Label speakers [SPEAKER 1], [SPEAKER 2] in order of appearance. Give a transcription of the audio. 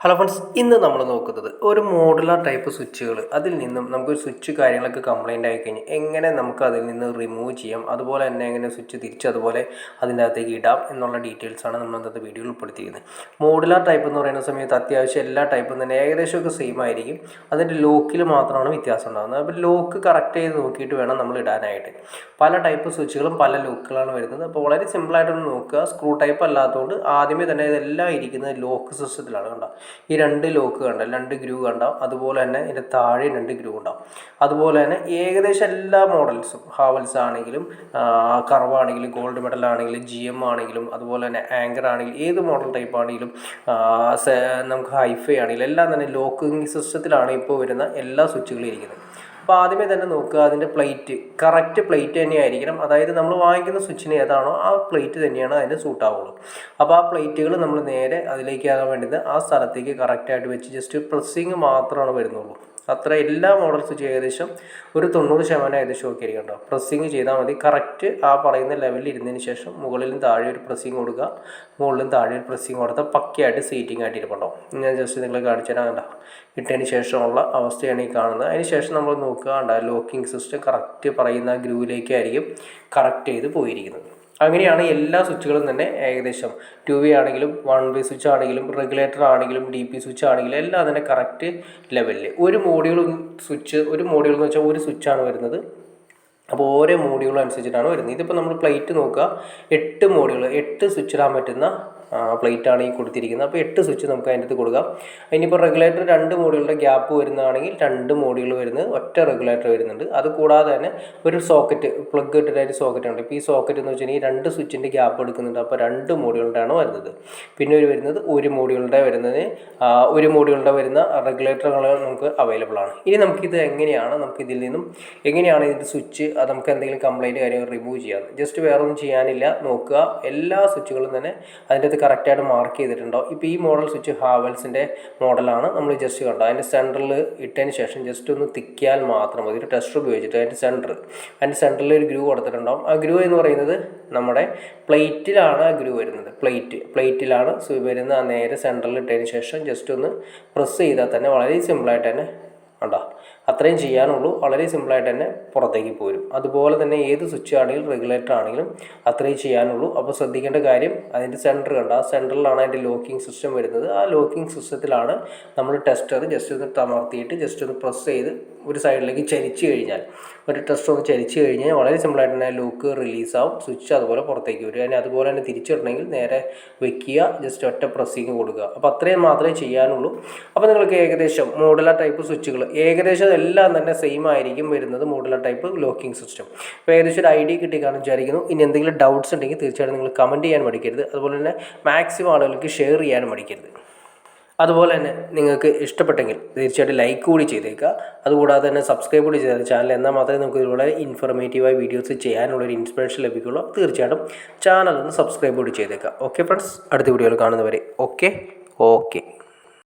[SPEAKER 1] Hello friends, ഇന്ന് നമ്മൾ നോക്കുന്നത് ഒരു മോഡുലാർ ടൈപ്പ് സ്വിച്ചുകൾ. അതിൽ നിന്നും നമുക്കൊരു സ്വിച്ച് കാര്യങ്ങളൊക്കെ കംപ്ലൈൻ്റ് ആയി കഴിഞ്ഞാൽ എങ്ങനെ നമുക്ക് അതിൽ നിന്ന് റിമൂവ് ചെയ്യാം, അതുപോലെ തന്നെ എങ്ങനെ സ്വിച്ച് തിരിച്ച് അതുപോലെ അതിൻ്റെ അകത്തേക്ക് ഇടാം എന്നുള്ള ഡീറ്റെയിൽസാണ് നമ്മൾ ഇന്നത്തെ വീഡിയോയിൽ ഉൾപ്പെടുത്തിയിരിക്കുന്നത്. മോഡുലാർ ടൈപ്പ് എന്ന് പറയുന്ന സമയത്ത് അത്യാവശ്യം എല്ലാ ടൈപ്പും തന്നെ ഏകദേശമൊക്കെ സെയിം ആയിരിക്കും. അതിൻ്റെ ലോക്കിൽ മാത്രമാണ് വ്യത്യാസം ഉണ്ടാകുന്നത്. അപ്പോൾ ലോക്ക് കറക്റ്റ് ചെയ്ത് നോക്കിയിട്ട് വേണം നമ്മൾ ഇടാനായിട്ട്. പല ടൈപ്പ് സ്വിച്ചുകളും പല ലോക്കുകളാണ് വരുന്നത്. അപ്പോൾ വളരെ സിമ്പിളായിട്ടൊന്ന് നോക്കുക. സ്ക്രൂ ടൈപ്പ് അല്ലാത്തതുകൊണ്ട് ആദ്യമേ തന്നെ ഇതെല്ലാം ഇരിക്കുന്നത് ലോക്ക് സിസ്റ്റത്തിലാണ്. കണ്ടോ, ഈ രണ്ട് ലോക്ക് കണ്ട, രണ്ട് ഗ്രൂ കണ്ടാവും. അതുപോലെ തന്നെ ഇതിൻ്റെ താഴെ രണ്ട് ഗ്രൂ ഉണ്ടാവും. അതുപോലെ തന്നെ ഏകദേശം എല്ലാ മോഡൽസും, ഹാവൽസ് ആണെങ്കിലും കർവാണെങ്കിലും ഗോൾഡ് മെഡൽ ആണെങ്കിലും GM ആണെങ്കിലും അതുപോലെ തന്നെ ആങ്കർ ആണെങ്കിലും ഏത് മോഡൽ ടൈപ്പ് ആണെങ്കിലും നമുക്ക് ഹൈഫൈ ആണെങ്കിലും എല്ലാം തന്നെ ലോക്കിംഗ് സിസ്റ്റത്തിലാണ് ഇപ്പോൾ വരുന്ന എല്ലാ സ്വിച്ചുകളും ഇരിക്കുന്നത്. അപ്പോൾ ആദ്യമേ തന്നെ നോക്കുക, അതിൻ്റെ പ്ലേറ്റ് കറക്റ്റ് പ്ലേറ്റ് തന്നെയായിരിക്കണം. അതായത് നമ്മൾ വാങ്ങിക്കുന്ന സ്വിച്ചിന് ഏതാണോ ആ പ്ലേറ്റ് തന്നെയാണ് അതിന് സൂട്ടാവുള്ളൂ. അപ്പോൾ ആ പ്ലേറ്റുകൾ നമ്മൾ നേരെ അതിലേക്കാകാൻ വേണ്ടത് ആ സ്ഥലത്തേക്ക് കറക്റ്റായിട്ട് വെച്ച് ജസ്റ്റ് പ്രസ്സിങ് മാത്രമാണ് വരുന്നുള്ളൂ. അത്ര എല്ലാ മോഡൽ സ്വിച്ച് ഏകദേശം ഒരു 90% ഏകദേശം ഒക്കെ ആയിരിക്കും കേട്ടോ. പ്രസ്സിങ് ചെയ്താൽ മതി. കറക്റ്റ് ആ പറയുന്ന ലെവലിൽ ഇരുന്നതിന് ശേഷം മുകളിലും താഴെ ഒരു പ്രസ്സിങ് കൊടുക്കുക, മുകളിലും താഴെ ഒരു പ്രസ്സിങ് കൊടുത്താൽ പക്കയായിട്ട് സീറ്റിംഗ് ആയിട്ട് ഇരിപ്പുണ്ടോ. ഞാൻ ജസ്റ്റ് നിങ്ങളെ കാണിച്ചു തരാം. കണ്ടോ, ഇട്ടതിന് ശേഷമുള്ള അവസ്ഥയാണ് ഈ കാണുന്നത്. അതിന് ശേഷം നമ്മൾ നോക്കുക, ലോക്കിംഗ് സിസ്റ്റം കറക്റ്റ് പറയുന്ന ഗ്രൂവിലേക്കായിരിക്കും കറക്റ്റ് ചെയ്ത് പോയിരിക്കുന്നത്. അങ്ങനെയാണ് എല്ലാ സ്വിച്ചുകളും തന്നെ ഏകദേശം 2V ആണെങ്കിലും 1V സ്വിച്ച് ആണെങ്കിലും റെഗുലേറ്റർ ആണെങ്കിലും DP സ്വിച്ച് ആണെങ്കിലും എല്ലാം തന്നെ കറക്റ്റ് ലെവലിൽ. ഒരു മോഡ്യൂൾ എന്ന് വെച്ചാൽ ഒരു സ്വിച്ചാണ് വരുന്നത്. അപ്പോൾ ഓരോ മോഡ്യൂളും അനുസരിച്ചിട്ടാണ് വരുന്നത്. ഇതിപ്പോൾ നമ്മൾ പ്ലേറ്റ് നോക്കുക, 8 മോഡ്യൂൾ 8 സ്വിച്ച് ഇടാൻ പറ്റുന്ന പ്ലേറ്റാണ് ഈ കൊടുത്തിരിക്കുന്നത്. അപ്പോൾ 8 സ്വിച്ച് നമുക്ക് അതിൻ്റെ അടുത്ത് കൊടുക്കാം. ഇനിയിപ്പോൾ റെഗുലേറ്റർ 2 മോഡ്യൂളിൻ്റെ ഗ്യാപ്പ് വരുന്നതാണെങ്കിൽ 2 മോഡ്യൂൾ വരുന്നത് ഒറ്റ റെഗുലേറ്റർ വരുന്നുണ്ട്. അതുകൂടാതെ തന്നെ ഒരു സോക്കറ്റ് പ്ലഗ് ഇട്ടിട്ടായിട്ട് സോക്കറ്റ് ഉണ്ട്. ഇപ്പോൾ ഈ സോക്കറ്റ് എന്ന് വെച്ചാൽ ഈ 2 സ്വിച്ചിൻ്റെ ഗ്യാപ്പ് എടുക്കുന്നുണ്ട്. അപ്പോൾ 2 മോഡ്യൂളിൻ്റെയാണ് വരുന്നത്. പിന്നെ വരുന്നത് ഒരു മോഡ്യൂളിൻ്റെ വരുന്ന റെഗുലേറ്ററുകൾ നമുക്ക് അവൈലബിൾ ആണ്. ഇനി നമുക്കിത് നമുക്കിതിൽ നിന്നും എങ്ങനെയാണ് ഇതിൻ്റെ സ്വിച്ച് നമുക്ക് എന്തെങ്കിലും കംപ്ലൈൻറ്റ് കാര്യങ്ങൾ റിമൂവ് ചെയ്യാം. ജസ്റ്റ് വേറെ ഒന്നും ചെയ്യാനില്ല. നോക്കുക, എല്ലാ സ്വിച്ചുകളും തന്നെ അതിൻ്റെ അത് കറക്റ്റായിട്ട് മാർക്ക് ചെയ്തിട്ടുണ്ടാവും. ഇപ്പോൾ ഈ മോഡൽ സ്വിച്ച് ഹാവൽസിൻ്റെ മോഡലാണ്. നമ്മൾ ജസ്റ്റ് കണ്ടോ, അതിൻ്റെ സെൻറ്ററിൽ ഇട്ടതിന് ശേഷം ജസ്റ്റ് ഒന്ന് തിക്കിയാൽ മാത്രം മതി. ഒരു ടെസ്റ്റർ ഉപയോഗിച്ചിട്ട് അതിൻ്റെ സെൻറ്ററിൽ ഒരു ഗ്രൂ കൊടുത്തിട്ടുണ്ടാവും. ആ ഗ്രൂ എന്ന് പറയുന്നത് നമ്മുടെ പ്ലേറ്റിലാണ് ആ ഗ്രൂ വരുന്നത്. പ്ലേറ്റിലാണ് വരുന്ന നേരെ സെൻറ്ററിൽ ഇട്ടതിന് ശേഷം ജസ്റ്റ് ഒന്ന് പ്രസ് ചെയ്താൽ തന്നെ വളരെ സിമ്പിളായിട്ട് തന്നെ കണ്ടോ, അത്രയും ചെയ്യാനുള്ളൂ. വളരെ സിമ്പിളായിട്ട് തന്നെ പുറത്തേക്ക് പോരും. അതുപോലെ തന്നെ ഏത് സ്വിച്ച് ആണെങ്കിലും റെഗുലേറ്റർ ആണെങ്കിലും അത്രയും ചെയ്യാനുള്ളൂ. അപ്പോൾ ശ്രദ്ധിക്കേണ്ട കാര്യം, അതിൻ്റെ സെൻറ്റർ കണ്ട, ആ സെൻറ്ററിലാണ് അതിൻ്റെ ലോക്കിംഗ് സിസ്റ്റം വരുന്നത്. ആ ലോക്കിംഗ് സിസ്റ്റത്തിലാണ് നമ്മൾ ടെസ്റ്റർ ജസ്റ്റ് ഒന്ന് തമർത്തിയിട്ട് ജസ്റ്റ് ഒന്ന് പ്രസ് ചെയ്ത് ഒരു സൈഡിലേക്ക് ചരിച്ചു കഴിഞ്ഞാൽ വളരെ സിമ്പിളായിട്ട് തന്നെ ലോക്ക് റിലീസാവും. സ്വിച്ച് അതുപോലെ പുറത്തേക്ക് വരും. അതിന് അതുപോലെ തന്നെ തിരിച്ചിടണമെങ്കിൽ നേരെ വെക്കുക, ജസ്റ്റ് ഒറ്റ പ്രസ്സിങ് കൊടുക്കുക. അപ്പോൾ അത്രയും മാത്രമേ ചെയ്യാനുള്ളൂ. അപ്പോൾ നിങ്ങൾക്ക് ഏകദേശം മോഡുലാർ ടൈപ്പ് സ്വിച്ചുകൾ ഏകദേശം എല്ലാം തന്നെ സെയിം ആയിരിക്കും വരുന്നത്. മോഡുലാർ ടൈപ്പ് ലോക്കിംഗ് സിസ്റ്റം ഇപ്പോൾ ഏകദേശം ഒരു ഐഡിയ കിട്ടിക്കാണെന്ന് വിചാരിക്കുന്നു. ഇനി എന്തെങ്കിലും ഡൗട്ട്സ് ഉണ്ടെങ്കിൽ തീർച്ചയായിട്ടും നിങ്ങൾ കമൻറ്റ് ചെയ്യാൻ മടിക്കരുത്. അതുപോലെ തന്നെ മാക്സിമം ആളുകൾക്ക് ഷെയർ ചെയ്യാനും മടിക്കരുത്. അതുപോലെ തന്നെ നിങ്ങൾക്ക് ഇഷ്ടപ്പെട്ടെങ്കിൽ തീർച്ചയായിട്ടും ലൈക്ക് കൂടി ചെയ്തേക്കുക. അതുകൂടാതെ തന്നെ സബ്സ്ക്രൈബ് കൂടി ചെയ്താൽ ചാനൽ, എന്നാൽ മാത്രമേ നമുക്ക് ഇതുപോലെ ഇൻഫോർമേറ്റീവായ വീഡിയോസ് ചെയ്യാനുള്ളൊരു ഇൻസ്പിറേഷൻ ലഭിക്കുകയുള്ളൂ. തീർച്ചയായിട്ടും ചാനൽ ഒന്ന് സബ്സ്ക്രൈബ് കൂടി ചെയ്തേക്കുക. ഓക്കെ ഫ്രണ്ട്സ്, അടുത്ത വീഡിയോയിൽ കാണുന്നവരെ ഓക്കെ.